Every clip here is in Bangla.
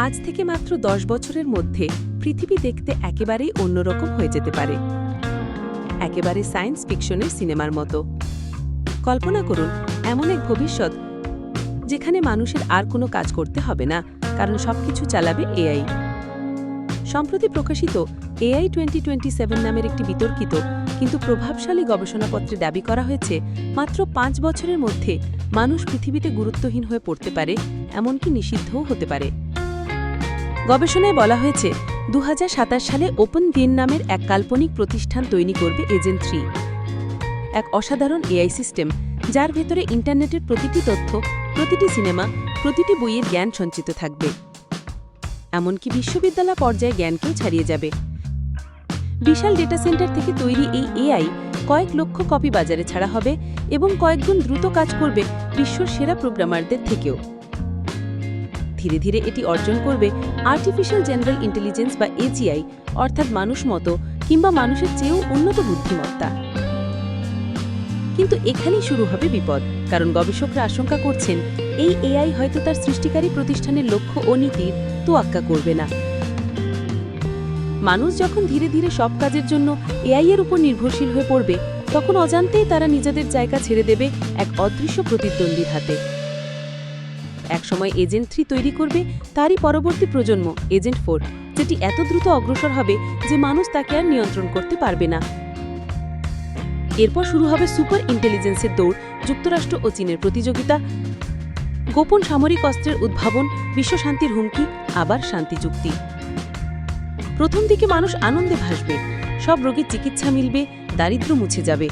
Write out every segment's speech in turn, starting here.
আজ থেকে মাত্র 10 বছরের মধ্যে পৃথিবী দেখতে একেবারেই অন্যরকম হয়ে যেতে পারে, একেবারে সায়েন্স ফিকশনের সিনেমার মতো। কল্পনা করুন এমন এক ভবিষ্যৎ যেখানে মানুষের আর কোনো কাজ করতে হবে না, কারণ সবকিছু চালাবে এআই। সম্প্রতি প্রকাশিত AI 2027 নামের একটি বিতর্কিত কিন্তু প্রভাবশালী গবেষণাপত্রে দাবি করা হয়েছে মাত্র 5 বছরের মধ্যে মানুষ পৃথিবীতে গুরুত্বহীন হয়ে পড়তে পারে, এমনকি নিষিদ্ধও হতে পারে। গবেষণায় বলা হয়েছে 2027 সালে ওপেন ভিএন নামের এক কাল্পনিক প্রতিষ্ঠান তৈরি করবে এজেন্ট 3, এক অসাধারণ এআই সিস্টেম যার ভেতরে ইন্টারনেটের প্রতিটি তথ্য, প্রতিটি সিনেমা, প্রতিটি বইয়ের জ্ঞান সঞ্চিত থাকবে। এমনকি বিশ্ববিদ্যালয় পর্যায়ে জ্ঞানকেও ছাড়িয়ে যাবে। বিশাল ডেটা সেন্টার থেকে তৈরি এই এআই কয়েক লক্ষ কপি বাজারে ছাড়া হবে এবং কয়েকগুণ দ্রুত কাজ করবে বিশ্বর সেরা প্রোগ্রামারদের থেকেও। ধীরে ধীরে এটি অর্জন করবে আর্টিফিশিয়াল জেনারেল ইন্টেলিজেন্স বা এজিআই, অর্থাৎ মানুষ মতো কিংবা মানুষের চেয়েও উন্নত বুদ্ধিমত্তা। কিন্তু এখানেই শুরু হবে বিপদ, কারণ গবেষকরা আশঙ্কা করছেন এই এআই হয়তো তার সৃষ্টিকারী প্রতিষ্ঠানের লক্ষ্য ও নীতির তোয়াক্কা করবে না। মানুষ যখন ধীরে ধীরে সব কাজের জন্য এআই এর উপর নির্ভরশীল হয়ে পড়বে, তখন অজান্তেই তারা নিজেদের জায়গা ছেড়ে দেবে এক অদৃশ্য প্রতিদ্বন্দ্বীর হাতে। একসময় এজেন্ট 3 তৈরি করবে তারই পরবর্তী প্রজন্ম এজেন্ট 4, যেটি এত দ্রুত অগ্রসর হবে যে মানুষ তাকে আর নিয়ন্ত্রণ করতে পারবে না। এরপর শুরু হবে সুপার ইন্টেলিজেন্সের দৌড়, যুক্তরাষ্ট্র ও চীনের প্রতিযোগিতা, গোপন সামরিক অস্ত্রের উদ্ভাবন, বিশ্বশান্তির হুমকি, আবার শান্তি চুক্তি। প্রথম দিকে মানুষ আনন্দে ভাসবে, সব রোগীর চিকিৎসা মিলবে, দারিদ্র্য মুছে যাবে,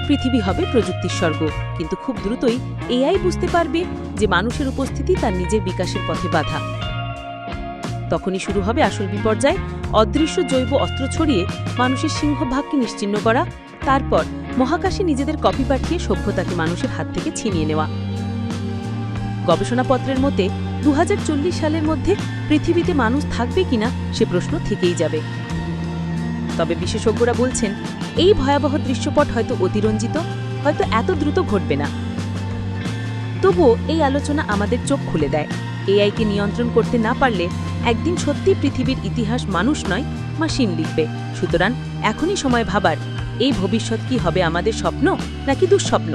পৃথিবী হবে প্রযুক্তির স্বর্গ। কিন্তু খুব দ্রুতই এআই বুঝতে পারবে যে মানুষের উপস্থিতি তার নিজের বিকাশের পথে বাধা। তখনই শুরু হবে আসল বিপর্যয়, অদৃশ্য জৈব অস্ত্র ছড়িয়ে মানুষের সিংহভাগকে নিশ্চিহ্ন করা, তারপর মহাকাশে নিজেদের কপি পাঠিয়ে সভ্যতাকে মানুষের হাত থেকে ছিনিয়ে নেওয়া। গবেষণাপত্রের মতে 2040 সালের মধ্যে পৃথিবীতে মানুষ থাকবে কিনা সে প্রশ্ন থেকেই যাবে। তবে বিশেষজ্ঞরা বলছেন এই ভয়াবহ দৃশ্যপট হয়তো অতিরঞ্জিত, হয়তো এত দ্রুত ঘটবে না। তবুও এই আলোচনা আমাদের চোখ খুলে দেয়, এআইকে নিয়ন্ত্রণ করতে না পারলে একদিন সত্যি পৃথিবীর ইতিহাস মানুষ নয় মেশিন লিখবে। সুতরাং এখনই সময় ভাবার, এই ভবিষ্যৎ কি হবে আমাদের স্বপ্ন নাকি দুঃস্বপ্ন।